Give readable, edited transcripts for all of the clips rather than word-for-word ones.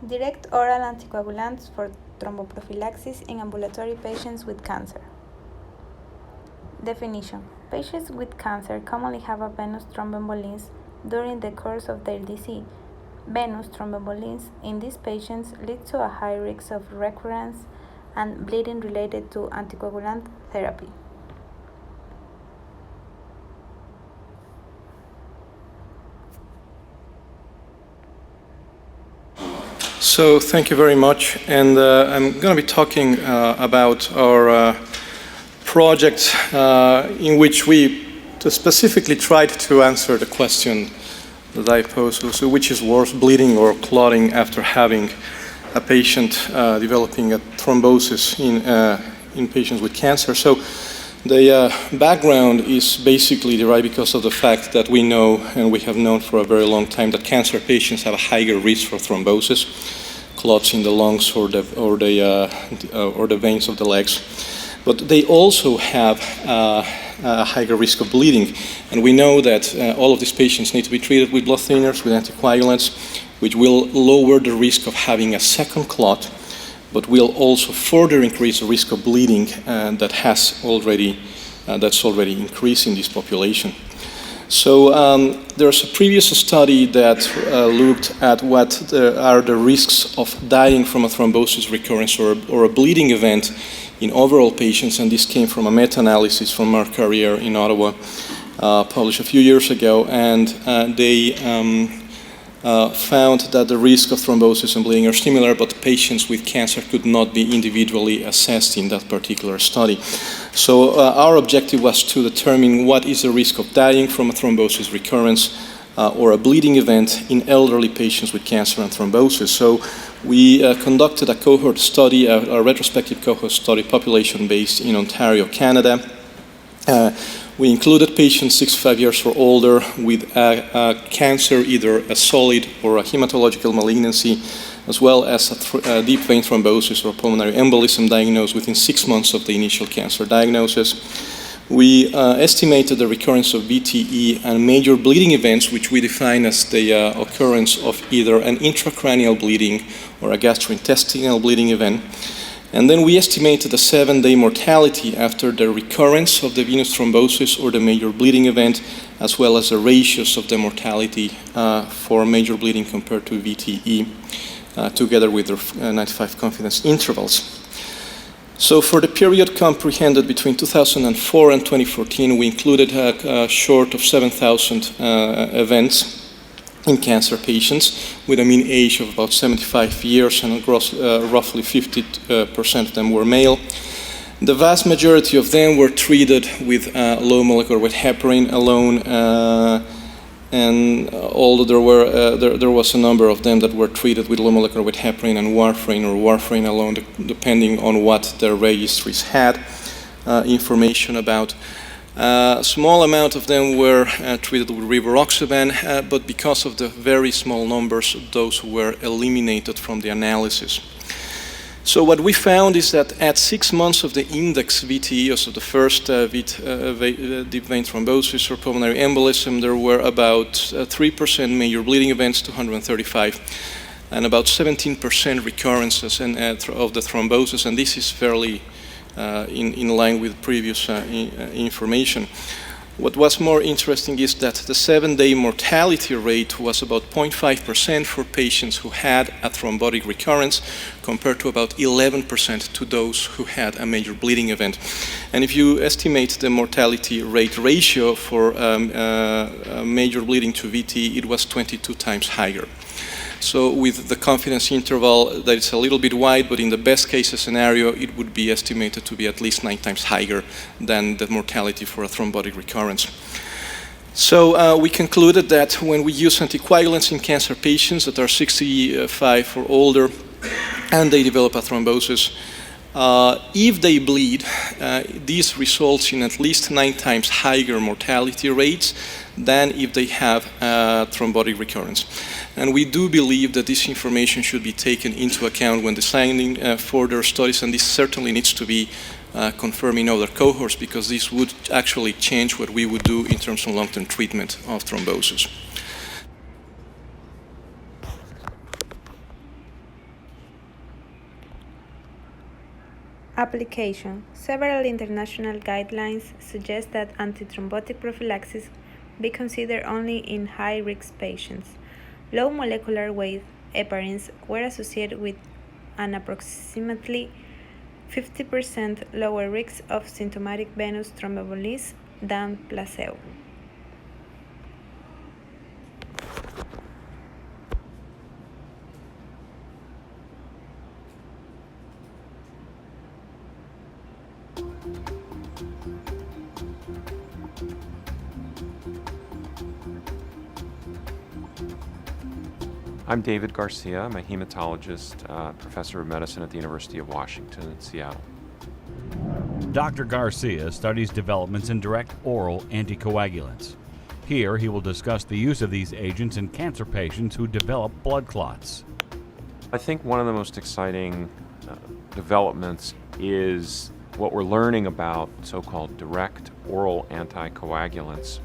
Direct oral anticoagulants for tromboprophylaxis in ambulatory patients with cancer. Definition: patients with cancer commonly have a venous thromboembolism during the course of their disease. Venous thromboembolism in these patients lead to a high risk of recurrence and bleeding related to anticoagulant therapy. So thank you very much, and I'm going to be talking about our project in which we specifically tried to answer the question that I posed, so which is worse, bleeding or clotting after having a patient developing a thrombosis in patients with cancer. So the background is basically derived because of the fact that we know, and we have known for a very long time, that cancer patients have a higher risk for thrombosis, clots in the lungs or the veins of the legs. But they also have a higher risk of bleeding. And we know that all of these patients need to be treated with blood thinners, with anticoagulants, which will lower the risk of having a second clot, but will also further increase the risk of bleeding that's already increased in this population. So there's a previous study that looked at what are the risks of dying from a thrombosis recurrence or a bleeding event in overall patients, and this came from a meta-analysis from Mark Carrier in Ottawa, published a few years ago, and they found that the risk of thrombosis and bleeding are similar, but patients with cancer could not be individually assessed in that particular study. So our objective was to determine what is the risk of dying from a thrombosis recurrence or a bleeding event in elderly patients with cancer and thrombosis. So we conducted a cohort study, a retrospective cohort study, population-based in Ontario, Canada. We included patients 65 years or older with cancer, either a solid or a hematological malignancy, as well as a deep vein thrombosis or pulmonary embolism diagnosed within 6 months of the initial cancer diagnosis. We estimated the recurrence of VTE and major bleeding events, which we define as the occurrence of either an intracranial bleeding or a gastrointestinal bleeding event. And then we estimated the 7-day mortality after the recurrence of the venous thrombosis or the major bleeding event, as well as the ratios of the mortality for major bleeding compared to VTE, together with the 95 confidence intervals. So for the period comprehended between 2004 and 2014, we included a short of 7,000 events in cancer patients with a mean age of about 75 years, and roughly 50% of them were male. The vast majority of them were treated with low molecular weight heparin alone, and although there was a number of them that were treated with low molecular weight heparin and warfarin or warfarin alone, depending on what their registries had information about. A small amount of them were treated with rivaroxaban, but because of the very small numbers, those were eliminated from the analysis. So what we found is that at 6 months of the index VTE, so the first deep vein thrombosis or pulmonary embolism, there were about 3% major bleeding events, 235, and about 17% recurrences of the thrombosis, and this is fairly in line with previous information. What was more interesting is that the 7-day mortality rate was about 0.5% for patients who had a thrombotic recurrence, compared to about 11% to those who had a major bleeding event. And if you estimate the mortality rate ratio for major bleeding to VT, it was 22 times higher. So with the confidence interval that is a little bit wide, but in the best case scenario, it would be estimated to be at least 9 times higher than the mortality for a thrombotic recurrence. So we concluded that when we use anticoagulants in cancer patients that are 65 or older and they develop a thrombosis, if they bleed, this results in at least 9 times higher mortality rates than if they have a thrombotic recurrence. And we do believe that this information should be taken into account when designing further studies, and this certainly needs to be confirmed in other cohorts, because this would actually change what we would do in terms of long-term treatment of thrombosis. Application. Several international guidelines suggest that antithrombotic prophylaxis be considered only in high-risk patients. Low molecular weight heparins were associated with an approximately 50% lower risk of symptomatic venous thromboembolism than placebo. I'm David Garcia. I'm a hematologist, professor of medicine at the University of Washington in Seattle. Dr. Garcia studies developments in direct oral anticoagulants. Here, he will discuss the use of these agents in cancer patients who develop blood clots. I think one of the most exciting developments is what we're learning about so-called direct oral anticoagulants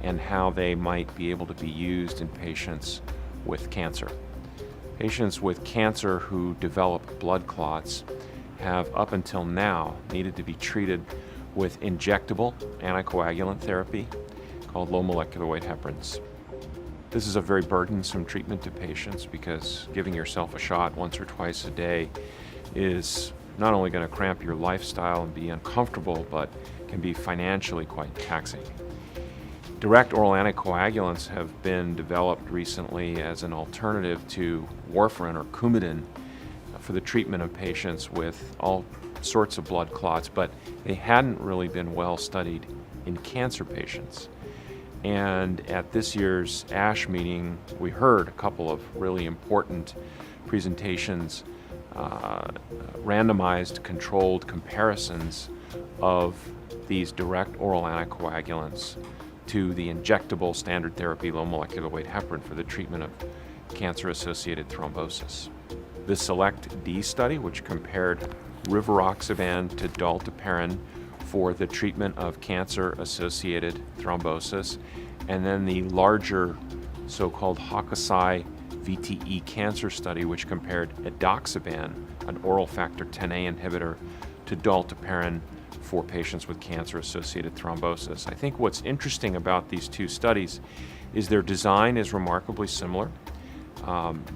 and how they might be able to be used in patients with cancer. Patients with cancer who develop blood clots have up until now needed to be treated with injectable anticoagulant therapy called low molecular weight heparins. This is a very burdensome treatment to patients because giving yourself a shot once or twice a day is not only going to cramp your lifestyle and be uncomfortable, but can be financially quite taxing. Direct oral anticoagulants have been developed recently as an alternative to warfarin or Coumadin for the treatment of patients with all sorts of blood clots, but they hadn't really been well studied in cancer patients. And at this year's ASH meeting, we heard a couple of really important presentations, randomized controlled comparisons of these direct oral anticoagulants to the injectable standard therapy low molecular weight heparin for the treatment of cancer-associated thrombosis. The SELECT-D study, which compared rivaroxaban to dalteparin for the treatment of cancer-associated thrombosis, and then the larger so-called Hokusai VTE cancer study, which compared edoxaban, an oral factor Xa inhibitor, to dalteparin for patients with cancer-associated thrombosis. I think what's interesting about these two studies is their design is remarkably similar.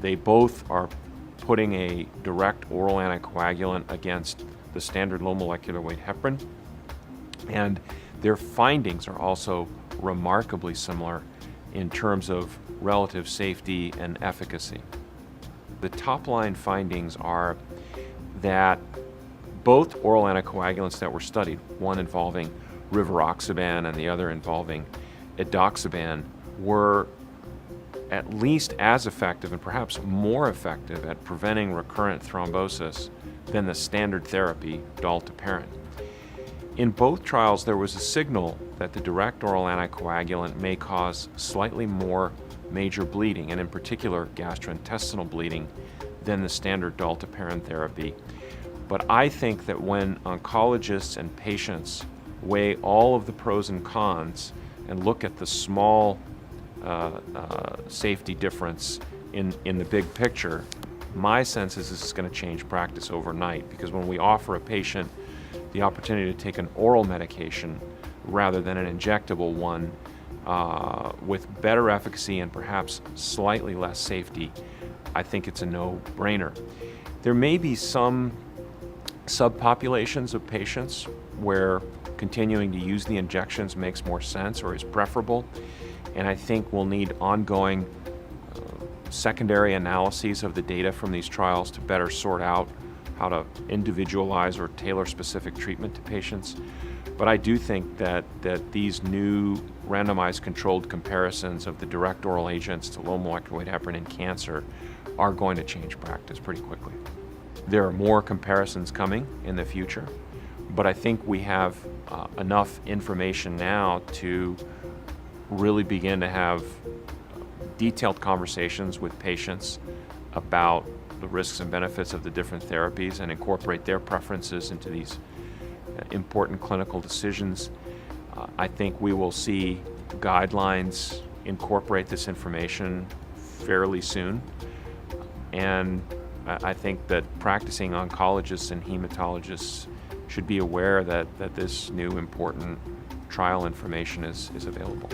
They both are putting a direct oral anticoagulant against the standard low molecular weight heparin, and their findings are also remarkably similar in terms of relative safety and efficacy. The top-line findings are that both oral anticoagulants that were studied, one involving rivaroxaban and the other involving edoxaban, were at least as effective and perhaps more effective at preventing recurrent thrombosis than the standard therapy dalteparin. In both trials, there was a signal that the direct oral anticoagulant may cause slightly more major bleeding, and in particular gastrointestinal bleeding, than the standard dalteparin therapy. But I think that when oncologists and patients weigh all of the pros and cons and look at the small safety difference in the big picture, my sense is this is going to change practice overnight, because when we offer a patient the opportunity to take an oral medication rather than an injectable one with better efficacy and perhaps slightly less safety, I think it's a no-brainer. There may be some subpopulations of patients where continuing to use the injections makes more sense or is preferable, and I think we'll need ongoing secondary analyses of the data from these trials to better sort out how to individualize or tailor specific treatment to patients. But I do think that these new randomized controlled comparisons of the direct oral agents to low molecular weight heparin in cancer are going to change practice pretty quickly. There are more comparisons coming in the future, but I think we have enough information now to really begin to have detailed conversations with patients about the risks and benefits of the different therapies and incorporate their preferences into these important clinical decisions. I think we will see guidelines incorporate this information fairly soon. And I think that practicing oncologists and hematologists should be aware that this new important trial information is available.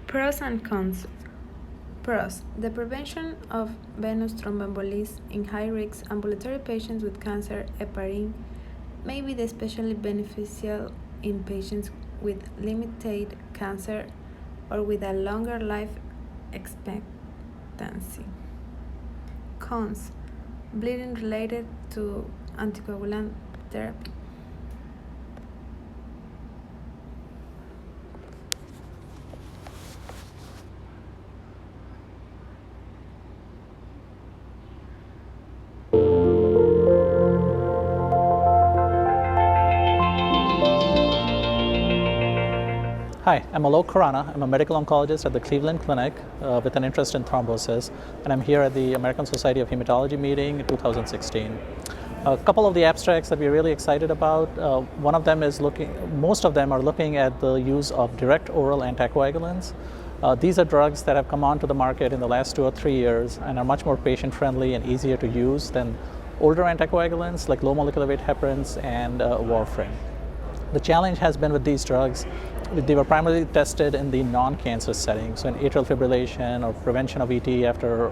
Pros and cons. Pros. The prevention of venous thromboembolism in high-risk ambulatory patients with cancer heparin may be especially beneficial in patients with limited cancer or with a longer life expectancy. Cons. Bleeding related to anticoagulant therapy. Hi, I'm Alok Khurana. I'm a medical oncologist at the Cleveland Clinic with an interest in thrombosis, and I'm here at the American Society of Hematology meeting in 2016. A couple of the abstracts that we're really excited about, one of them is most of them are looking at the use of direct oral anticoagulants. These are drugs that have come onto the market in the last 2 or 3 years and are much more patient-friendly and easier to use than older anticoagulants like low molecular weight heparins and warfarin. The challenge has been with these drugs, they were primarily tested in the non-cancer setting, so in atrial fibrillation or prevention of ET after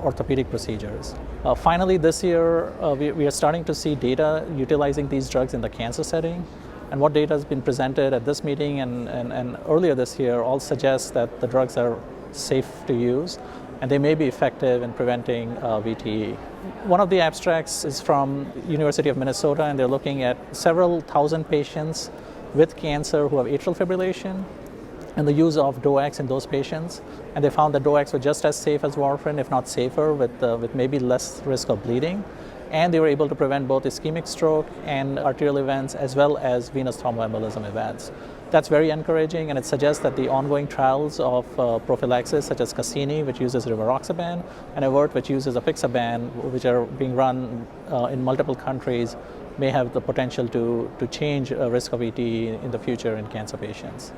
orthopedic procedures. Finally, this year, we are starting to see data utilizing these drugs in the cancer setting. And what data has been presented at this meeting and earlier this year all suggests that the drugs are safe to use and they may be effective in preventing VTE. One of the abstracts is from University of Minnesota, and they're looking at several thousand patients with cancer who have atrial fibrillation and the use of DOACs in those patients. And they found that DOACs were just as safe as warfarin, if not safer, with maybe less risk of bleeding. And they were able to prevent both ischemic stroke and arterial events as well as venous thromboembolism events. That's very encouraging, and it suggests that the ongoing trials of prophylaxis, such as Cassini, which uses rivaroxaban, and Avert, which uses apixaban, which are being run in multiple countries, may have the potential to change risk of ET in the future in cancer patients.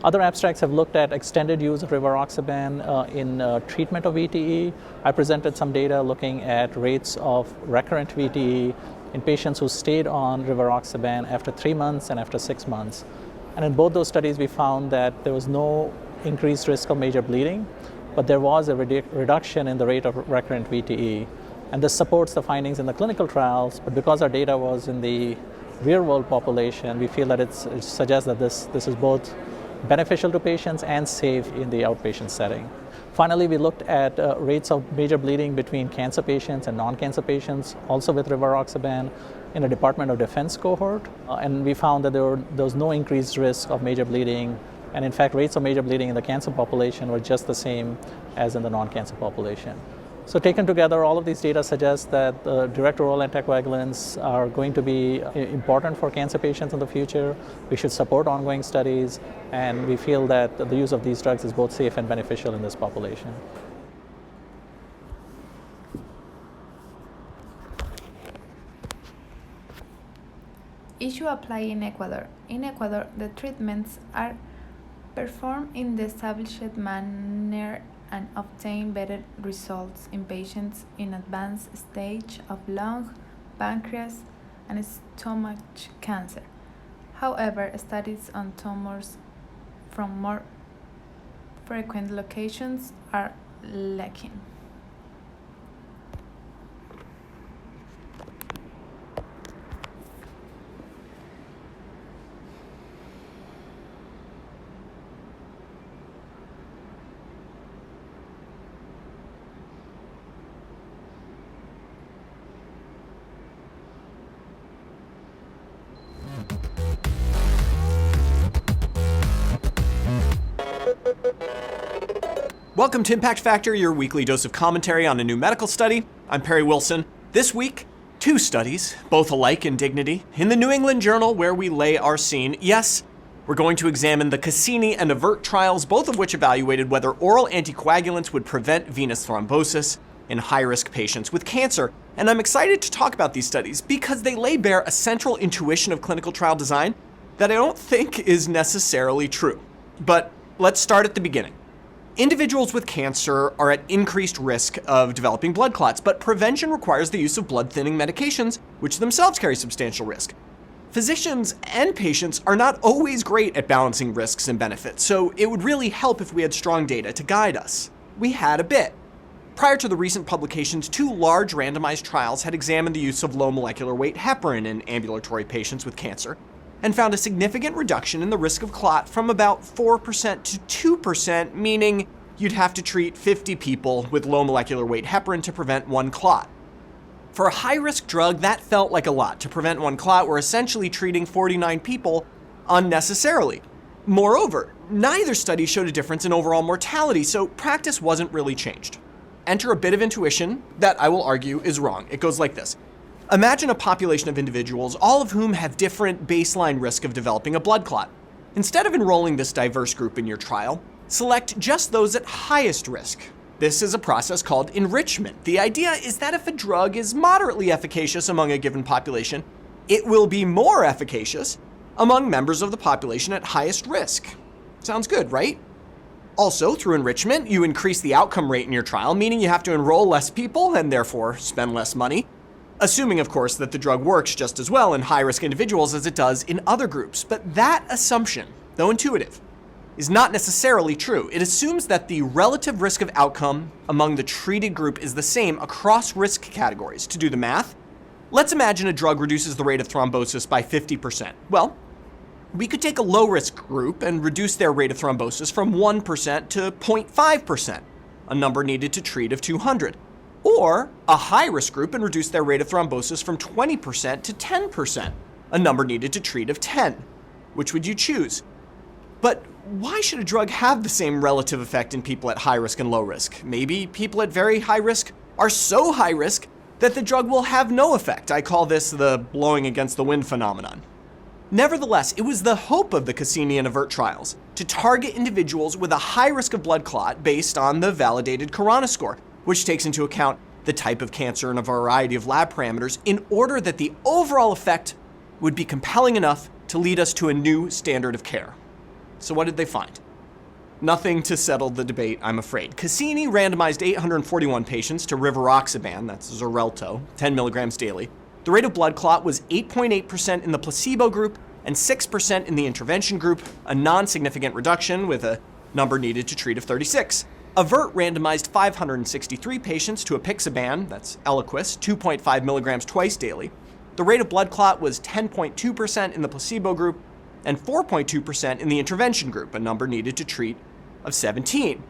Other abstracts have looked at extended use of rivaroxaban in treatment of VTE. I presented some data looking at rates of recurrent VTE in patients who stayed on rivaroxaban after 3 months and after 6 months. And in both those studies, we found that there was no increased risk of major bleeding, but there was a reduction in the rate of recurrent VTE. And this supports the findings in the clinical trials, but because our data was in the real-world population, we feel that it suggests that this is both beneficial to patients and safe in the outpatient setting. Finally, we looked at rates of major bleeding between cancer patients and non-cancer patients, also with rivaroxaban, in a Department of Defense cohort. And we found that there was no increased risk of major bleeding. And in fact, rates of major bleeding in the cancer population were just the same as in the non-cancer population. So taken together, all of these data suggest that direct oral anticoagulants are going to be important for cancer patients in the future. We should support ongoing studies, and we feel that the use of these drugs is both safe and beneficial in this population. Issue apply in Ecuador. In Ecuador, the treatments are performed in the established manner and obtain better results in patients in advanced stage of lung, pancreas, and stomach cancer. However, studies on tumors from more frequent locations are lacking. Welcome to Impact Factor, your weekly dose of commentary on a new medical study. I'm Perry Wilson. This week, 2 studies, both alike in dignity, in the New England Journal, where we lay our scene. Yes, we're going to examine the Cassini and Avert trials, both of which evaluated whether oral anticoagulants would prevent venous thrombosis in high-risk patients with cancer. And I'm excited to talk about these studies because they lay bare a central intuition of clinical trial design that I don't think is necessarily true. But Let's start at the beginning. Individuals with cancer are at increased risk of developing blood clots, but prevention requires the use of blood-thinning medications, which themselves carry substantial risk. Physicians and patients are not always great at balancing risks and benefits, so it would really help if we had strong data to guide us. We had a bit. Prior to the recent publications, 2 large randomized trials had examined the use of low molecular weight heparin in ambulatory patients with cancer and found a significant reduction in the risk of clot from about 4% to 2%, meaning you'd have to treat 50 people with low molecular weight heparin to prevent 1 clot. For a high-risk drug, that felt like a lot. To prevent 1 clot, we're essentially treating 49 people unnecessarily. Moreover, neither study showed a difference in overall mortality, so practice wasn't really changed. Enter a bit of intuition that I will argue is wrong. It goes like this. Imagine a population of individuals, all of whom have different baseline risk of developing a blood clot. Instead of enrolling this diverse group in your trial, select just those at highest risk. This is a process called enrichment. The idea is that if a drug is moderately efficacious among a given population, it will be more efficacious among members of the population at highest risk. Sounds good, right? Also, through enrichment, you increase the outcome rate in your trial, meaning you have to enroll less people and therefore spend less money. Assuming, of course, that the drug works just as well in high-risk individuals as it does in other groups. But that assumption, though intuitive, is not necessarily true. It assumes that the relative risk of outcome among the treated group is the same across risk categories. To do the math, let's imagine a drug reduces the rate of thrombosis by 50%. Well, we could take a low-risk group and reduce their rate of thrombosis from 1% to 0.5%, a number needed to treat of 200. Or a high-risk group and reduce their rate of thrombosis from 20% to 10%, a number needed to treat of 10. Which would you choose? But why should a drug have the same relative effect in people at high risk and low risk? Maybe people at very high risk are so high risk that the drug will have no effect. I call this the blowing against the wind phenomenon. Nevertheless, it was the hope of the Cassini and AVERT trials to target individuals with a high risk of blood clot based on the validated Khorana score, which takes into account the type of cancer and a variety of lab parameters in order that the overall effect would be compelling enough to lead us to a new standard of care. So what did they find? Nothing to settle the debate, I'm afraid. Cassini randomized 841 patients to rivaroxaban, that's Xarelto, 10 milligrams daily. The rate of blood clot was 8.8% in the placebo group and 6% in the intervention group, a non-significant reduction with a number needed to treat of 36. AVERT randomized 563 patients to apixaban, that's Eliquis, 2.5 milligrams twice daily. The rate of blood clot was 10.2% in the placebo group and 4.2% in the intervention group, a number needed to treat of 17.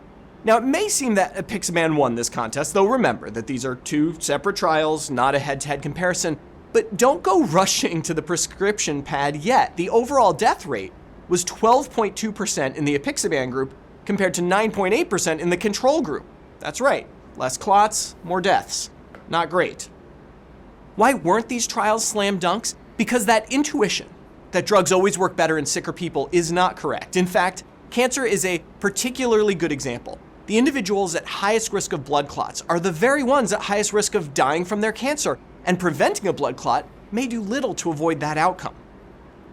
Now, it may seem that apixaban won this contest, though remember that these are 2 separate trials, not a head-to-head comparison. But don't go rushing to the prescription pad yet. The overall death rate was 12.2% in the apixaban group compared to 9.8% in the control group. That's right, less clots, more deaths. Not great. Why weren't these trials slam dunks? Because that intuition that drugs always work better in sicker people is not correct. In fact, cancer is a particularly good example. The individuals at highest risk of blood clots are the very ones at highest risk of dying from their cancer, and preventing a blood clot may do little to avoid that outcome.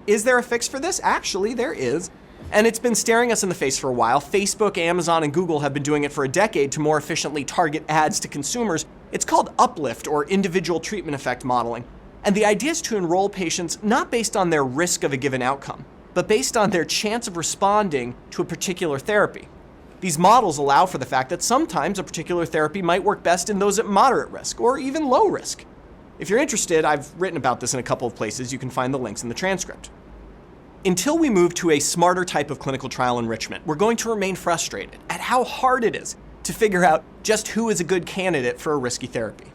Is there a fix for this? Actually, there is. And it's been staring us in the face for a while. Facebook, Amazon, and Google have been doing it for a decade to more efficiently target ads to consumers. It's called uplift, or individual treatment effect modeling. And the idea is to enroll patients not based on their risk of a given outcome, but based on their chance of responding to a particular therapy. These models allow for the fact that sometimes a particular therapy might work best in those at moderate risk, or even low risk. If you're interested, I've written about this in a couple of places. You can find the links in the transcript. Until we move to a smarter type of clinical trial enrichment, we're going to remain frustrated at how hard it is to figure out just who is a good candidate for a risky therapy.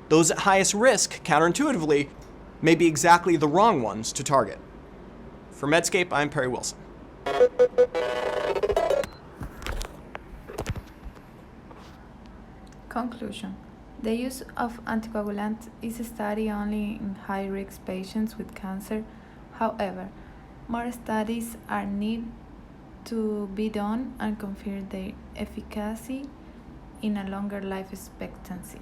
Those at highest risk, counterintuitively, may be exactly the wrong ones to target. For Medscape, I'm Perry Wilson. Conclusion. The use of anticoagulants is studied only in high-risk patients with cancer. However, more studies are needed to be done and confirm their efficacy in a longer life expectancy.